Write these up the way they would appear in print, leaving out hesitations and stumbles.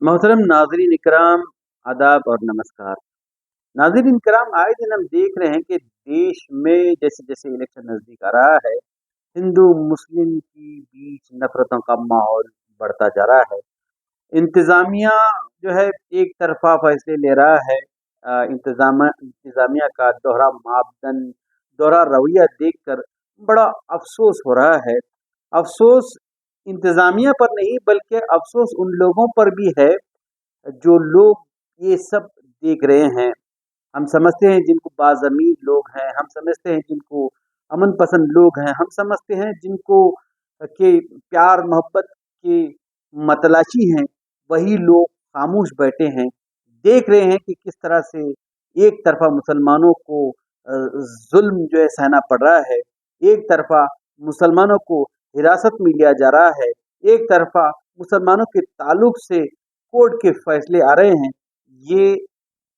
मोहतरम नाजरीन इकराम, आदाब और नमस्कार। नाजरीन इकराम, आए दिन हम देख रहे हैं कि देश में जैसे जैसे इलेक्शन नज़दीक आ रहा है, हिंदू मुस्लिम की बीच नफरतों का माहौल बढ़ता जा रहा है। इंतज़ामिया जो है एक तरफा फैसले ले रहा है। इंतज़ामिया का दोहरा मापदंड, दोहरा रवैया देखकर बड़ा अफसोस हो रहा है। अफसोस इंतज़ामिया पर नहीं बल्कि अफसोस उन लोगों पर भी है जो लोग ये सब देख रहे हैं। हम समझते हैं जिनको बाज़मीर लोग हैं, हम समझते हैं जिनको अमन पसंद लोग हैं, हम समझते हैं जिनको के प्यार मोहब्बत की मतलाची हैं, वही लोग खामोश बैठे हैं, देख रहे हैं कि किस तरह से एक तरफा मुसलमानों को जुल्म जो है सहना पड़ रहा है, एक तरफा मुसलमानों को हिरासत में लिया जा रहा है, एक तरफा मुसलमानों के ताल्लुक से कोर्ट के फैसले आ रहे हैं। ये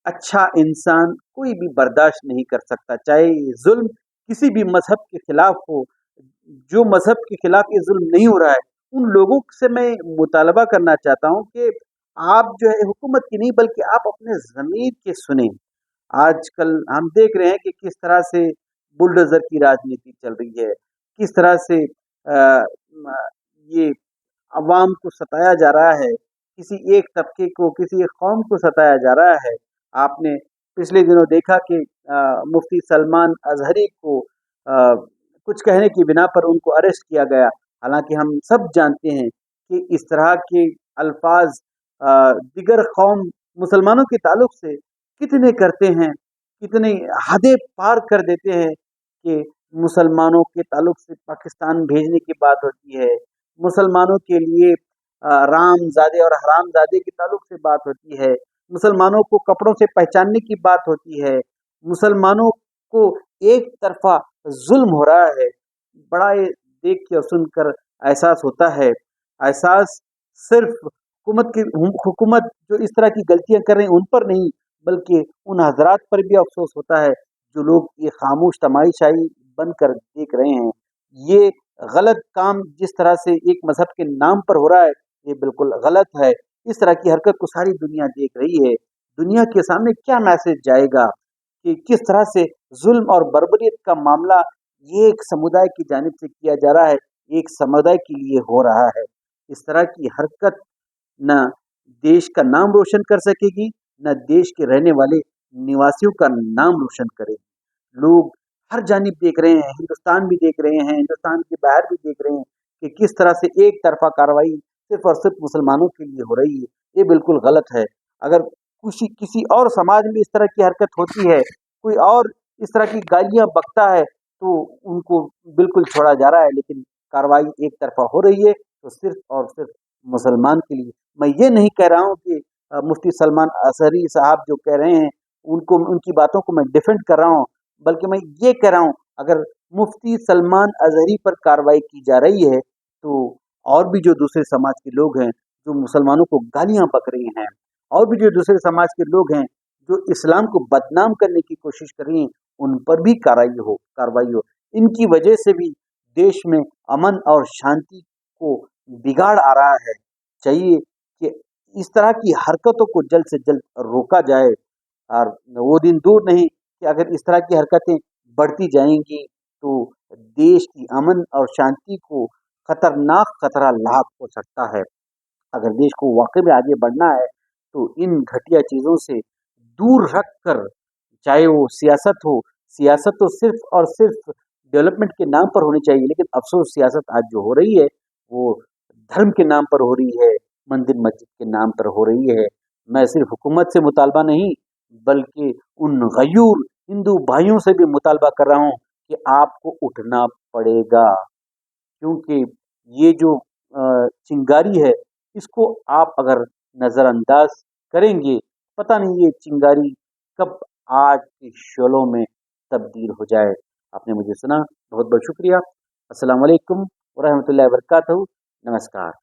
अच्छा इंसान कोई भी बर्दाश्त नहीं कर सकता, चाहे ये जुल्म किसी भी मजहब के खिलाफ हो। जो मजहब के खिलाफ ये जुल्म नहीं हो रहा है, उन लोगों से मैं मुतालबा करना चाहता हूँ कि आप जो है हुकूमत की नहीं बल्कि आप अपने ज़मीर के सुने। आजकल हम देख रहे हैं कि किस तरह से बुलडोज़र की राजनीति चल रही है, किस तरह से ये अवाम को सताया जा रहा है, किसी एक तबके को, किसी एक कौम को सताया जा रहा है। आपने पिछले दिनों देखा कि मुफ्ती सलमान अज़हरी को कुछ कहने की बिना पर उनको अरेस्ट किया गया। हालांकि हम सब जानते हैं कि इस तरह के अल्फाज दिगर कौम मुसलमानों के ताल्लुक से कितने करते हैं, कितने हदें पार कर देते हैं कि मुसलमानों के ताल्लुक से पाकिस्तान भेजने की बात होती है, मुसलमानों के लिए रामज़ादे और हरामज़ादे के ताल्लुक से बात होती है, मुसलमानों को कपड़ों से पहचानने की बात होती है, मुसलमानों को एक तरफा जुल्म हो रहा है। बड़ा ये देख के और सुनकर एहसास होता है। एहसास सिर्फ हुकूमत जो इस तरह की गलतियां कर रही हैं उन पर नहीं, बल्कि उन हजरात पर भी अफसोस होता है जो लोग ये खामोश तमाशाई बनकर देख रहे हैं। ये गलत काम जिस तरह से एक मजहब के नाम पर हो रहा है, ये बिल्कुल गलत है। इस तरह की हरकत को सारी दुनिया देख रही है। दुनिया के सामने क्या मैसेज जाएगा कि किस तरह से जुल्म और बर्बरियत का मामला ये एक समुदाय की जानिब से किया जा रहा है, एक समुदाय के लिए हो रहा है। इस तरह की हरकत न देश का नाम रोशन कर सकेगी, न देश के रहने वाले निवासियों का नाम रोशन करेगी। लोग हर जानिब देख रहे हैं, हिंदुस्तान भी देख रहे हैं, हिंदुस्तान के बाहर भी देख रहे हैं कि किस तरह से एक तरफा कार्रवाई सिर्फ और सिर्फ मुसलमानों के लिए हो रही है। ये बिल्कुल गलत है। अगर किसी किसी और समाज में इस तरह की हरकत होती है, कोई और इस तरह की गालियां बकता है, तो उनको बिल्कुल छोड़ा जा रहा है, लेकिन कार्रवाई एक तरफा हो रही है तो सिर्फ और सिर्फ मुसलमान के लिए। मैं ये नहीं कह रहा हूँ कि मुफ्ती सलमान असहरी साहब जो कह रहे हैं उनको, उनकी बातों को मैं डिफेंड कर रहा हूँ, बल्कि मैं ये कह रहा हूँ अगर मुफ्ती सलमान अजहरी पर कार्रवाई की जा रही है तो और भी जो दूसरे समाज के लोग हैं जो मुसलमानों को गालियां बक रहे हैं, और भी जो दूसरे समाज के लोग हैं जो इस्लाम को बदनाम करने की कोशिश कर रही हैं, उन पर भी कार्रवाई हो। इनकी वजह से भी देश में अमन और शांति को बिगाड़ आ रहा है। चाहिए कि इस तरह की हरकतों को जल्द से जल्द रोका जाए, और वो दिन दूर नहीं कि अगर इस तरह की हरकतें बढ़ती जाएंगी तो देश की अमन और शांति को खतरनाक खतरा लाक हो सकता है। अगर देश को वाकई में आगे बढ़ना है तो इन घटिया चीज़ों से दूर रख कर, चाहे वो सियासत तो सिर्फ और सिर्फ डेवलपमेंट के नाम पर होनी चाहिए, लेकिन अफसोस सियासत आज जो हो रही है वो धर्म के नाम पर हो रही है, मंदिर मस्जिद के नाम पर हो रही है। मैं सिर्फ हुकूमत से मुतालबा नहीं बल्कि उन गयूर हिंदू भाइयों से भी मुतालबा कर रहा हूँ कि आपको उठना पड़ेगा, क्योंकि ये जो चिंगारी है इसको आप अगर नज़रअंदाज करेंगे, पता नहीं ये चिंगारी कब आग के शोलों में तब्दील हो जाए। आपने मुझे सुना, बहुत बहुत शुक्रिया। अस्सलाम वालेकुम व रहमतुल्लाहि व बरकातहू। नमस्कार।